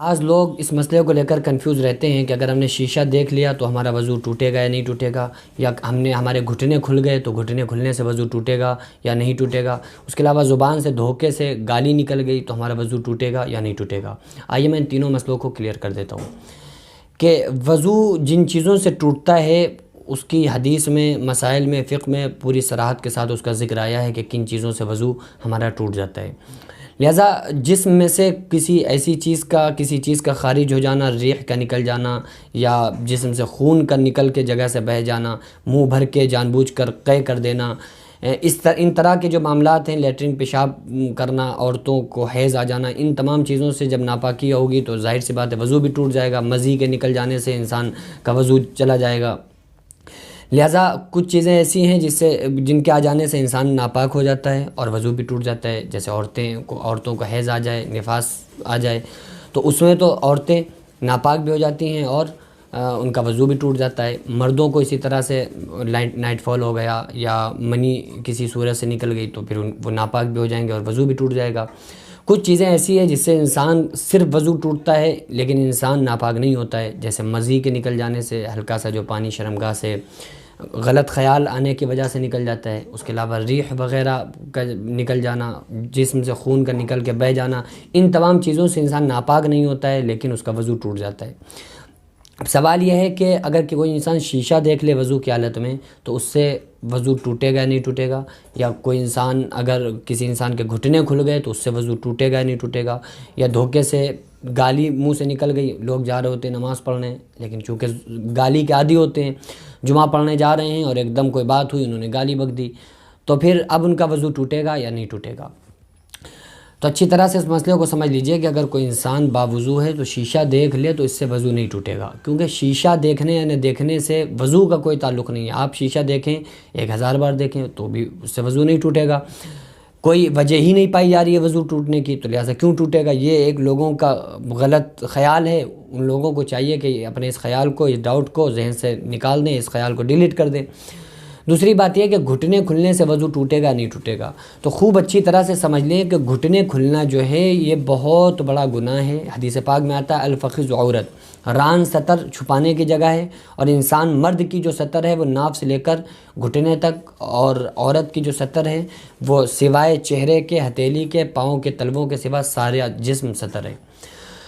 آج لوگ اس مسئلے کو لے کر کنفیوز رہتے ہیں کہ اگر ہم نے شیشہ دیکھ لیا تو ہمارا وضو ٹوٹے گا یا نہیں ٹوٹے گا، یا ہمارے گھٹنے کھل گئے تو گھٹنے کھلنے سے وضو ٹوٹے گا یا نہیں ٹوٹے گا، اس کے علاوہ زبان سے دھوکے سے گالی نکل گئی تو ہمارا وضو ٹوٹے گا یا نہیں ٹوٹے گا۔ آئیے میں ان تینوں مسئلوں کو کلیئر کر دیتا ہوں کہ وضو جن چیزوں سے ٹوٹتا ہے اس کی حدیث میں، مسائل میں، فقہ میں پوری صراحت کے ساتھ اس کا ذکر آیا ہے کہ کن چیزوں سے وضو ہمارا ٹوٹ جاتا ہے۔ لہٰذا جسم میں سے کسی چیز کا خارج ہو جانا، ریح کا نکل جانا، یا جسم سے خون کا نکل کے جگہ سے بہہ جانا، منہ بھر کے جان بوجھ کر قے کر دینا، ان طرح کے جو معاملات ہیں، لیٹرین پیشاب کرنا، عورتوں کو حیض آ جانا، ان تمام چیزوں سے جب ناپاکی ہوگی تو ظاہر سی بات ہے وضو بھی ٹوٹ جائے گا۔ مزی کے نکل جانے سے انسان کا وضو چلا جائے گا۔ لہٰذا کچھ چیزیں ایسی ہیں جن کے آ جانے سے انسان ناپاک ہو جاتا ہے اور وضو بھی ٹوٹ جاتا ہے، جیسے عورتوں کو حیض آ جائے، نفاس آ جائے تو اس میں تو عورتیں ناپاک بھی ہو جاتی ہیں اور ان کا وضو بھی ٹوٹ جاتا ہے۔ مردوں کو اسی طرح سے نائٹ فال ہو گیا یا منی کسی صورت سے نکل گئی تو پھر وہ ناپاک بھی ہو جائیں گے اور وضو بھی ٹوٹ جائے گا۔ کچھ چیزیں ایسی ہیں جس سے انسان صرف وضو ٹوٹتا ہے لیکن انسان ناپاک نہیں ہوتا ہے، جیسے مزی کے نکل جانے سے، ہلکا سا جو پانی شرمگاہ سے، غلط خیال آنے کی وجہ سے نکل جاتا ہے، اس کے علاوہ ریح وغیرہ کا نکل جانا، جسم سے خون کا نکل کے بہہ جانا، ان تمام چیزوں سے انسان ناپاک نہیں ہوتا ہے لیکن اس کا وضو ٹوٹ جاتا ہے۔ اب سوال یہ ہے کہ اگر کوئی انسان شیشہ دیکھ لے وضو کی حالت میں تو اس سے وضو ٹوٹے گا نہیں ٹوٹے گا، یا کوئی انسان اگر کسی انسان کے گھٹنے کھل گئے تو اس سے وضو ٹوٹے گا نہیں ٹوٹے گا، یا دھوکے سے گالی منہ سے نکل گئی، لوگ جا رہے ہوتے ہیں نماز پڑھنے لیکن چونکہ گالی کے عادی ہوتے ہیں، جمعہ پڑھنے جا رہے ہیں اور ایک دم کوئی بات ہوئی، انہوں نے گالی بک دی، تو پھر اب ان کا وضو ٹوٹے گا یا نہیں ٹوٹے گا؟ تو اچھی طرح سے اس مسئلے کو سمجھ لیجئے کہ اگر کوئی انسان باوضو ہے تو شیشہ دیکھ لے تو اس سے وضو نہیں ٹوٹے گا، کیونکہ شیشہ دیکھنے یعنی دیکھنے سے وضو کا کوئی تعلق نہیں ہے۔ آپ شیشہ دیکھیں 1000 بار دیکھیں تو بھی اس سے وضو نہیں ٹوٹے گا، کوئی وجہ ہی نہیں پائی جا رہی ہے وضو ٹوٹنے کی، تو لہٰذا کیوں ٹوٹے گا؟ یہ ایک لوگوں کا غلط خیال ہے۔ ان لوگوں کو چاہیے کہ اپنے اس خیال کو، اس ڈاؤٹ کو ذہن سے نکال دیں، اس خیال کو ڈیلیٹ کر دیں۔ دوسری بات یہ کہ گھٹنے کھلنے سے وضو ٹوٹے گا نہیں ٹوٹے گا، تو خوب اچھی طرح سے سمجھ لیں کہ گھٹنے کھلنا جو ہے یہ بہت بڑا گناہ ہے۔ حدیث پاک میں آتا ہے الفخذ عورت، ران سطر چھپانے کی جگہ ہے، اور انسان مرد کی جو سطر ہے وہ ناف سے لے کر گھٹنے تک، اور عورت کی جو سطر ہے وہ سوائے چہرے کے، ہتھیلی کے، پاؤں کے تلووں کے سوا سارے جسم سطر ہے۔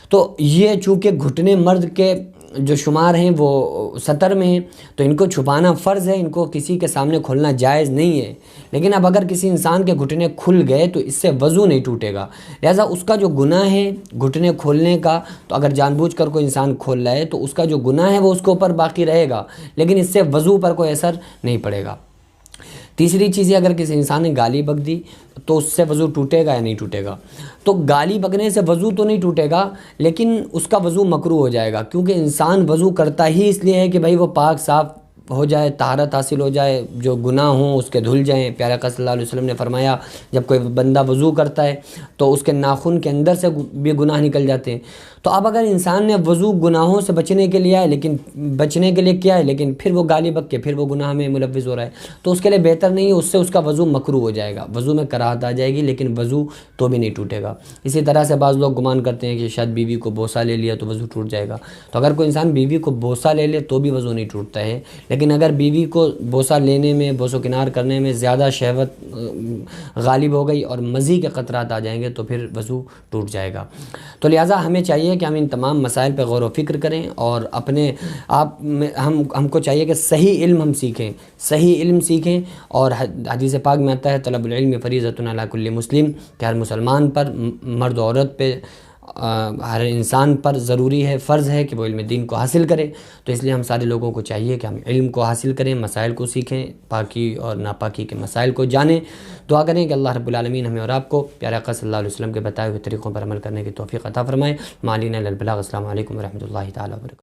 تو یہ چونکہ گھٹنے مرد کے جو شمار ہیں وہ سطر میں ہیں تو ان کو چھپانا فرض ہے، ان کو کسی کے سامنے کھولنا جائز نہیں ہے۔ لیکن اب اگر کسی انسان کے گھٹنے کھل گئے تو اس سے وضو نہیں ٹوٹے گا، لہٰذا اس کا جو گناہ ہے گھٹنے کھولنے کا، تو اگر جان بوجھ کر کوئی انسان کھول رہا ہے تو اس کا جو گناہ ہے وہ اس کے اوپر باقی رہے گا، لیکن اس سے وضو پر کوئی اثر نہیں پڑے گا۔ تیسری چیز ہے، اگر کسی انسان نے گالی بک دی تو اس سے وضو ٹوٹے گا یا نہیں ٹوٹے گا؟ تو گالی بکنے سے وضو تو نہیں ٹوٹے گا لیکن اس کا وضو مکروہ ہو جائے گا، کیونکہ انسان وضو کرتا ہی اس لیے ہے کہ بھائی وہ پاک صاف ہو جائے، طہارت حاصل ہو جائے، جو گناہ ہوں اس کے دھل جائیں۔ پیارے آقا صلی اللہ علیہ وسلم نے فرمایا جب کوئی بندہ وضو کرتا ہے تو اس کے ناخن کے اندر سے بھی گناہ نکل جاتے ہیں۔ تو اب اگر انسان نے وضو گناہوں سے بچنے کے لیے کیا ہے لیکن پھر وہ گالی بک کے پھر وہ گناہ میں ملوث ہو رہا ہے تو اس کے لیے بہتر نہیں ہے، اس سے اس کا وضو مکروہ ہو جائے گا، وضو میں کراہت آ جائے گی لیکن وضو تو بھی نہیں ٹوٹے گا۔ اسی طرح سے بعض لوگ گمان کرتے ہیں کہ شاید بیوی کو بوسہ لے لیا تو وضو ٹوٹ جائے گا، تو اگر کوئی انسان بیوی کو بوسہ لے لے تو بھی وضو نہیں ٹوٹتا ہے، لیکن اگر بیوی کو بوسہ لینے میں، بوسہ کنار کرنے میں زیادہ شہوت غالب ہو گئی اور مزی کے قطرات آ جائیں گے تو پھر وضو ٹوٹ جائے گا۔ تو لہٰذا ہمیں چاہیے کہ ہم ان تمام مسائل پہ غور و فکر کریں، اور اپنے آپ میں ہم کو چاہیے کہ صحیح علم ہم سیکھیں، اور حدیث پاک میں آتا ہے طلب العلم فریضۃ علی کل مسلم، کہ ہر مسلمان پر، مرد و عورت پہ، ہر انسان پر ضروری ہے، فرض ہے کہ وہ علم دین کو حاصل کرے۔ تو اس لیے ہم سارے لوگوں کو چاہیے کہ ہم علم کو حاصل کریں، مسائل کو سیکھیں، پاکی اور ناپاکی کے مسائل کو جانیں۔ دعا کریں کہ اللہ رب العالمین ہمیں اور آپ کو پیارے آقا صلی اللہ علیہ وسلم کے بتائے ہوئے طریقوں پر عمل کرنے کی توفیق عطا فرمائے۔ ما علینا الا البلاغ۔ السلام علیکم ورحمۃ اللہ تعالیٰ وبرکاتہ۔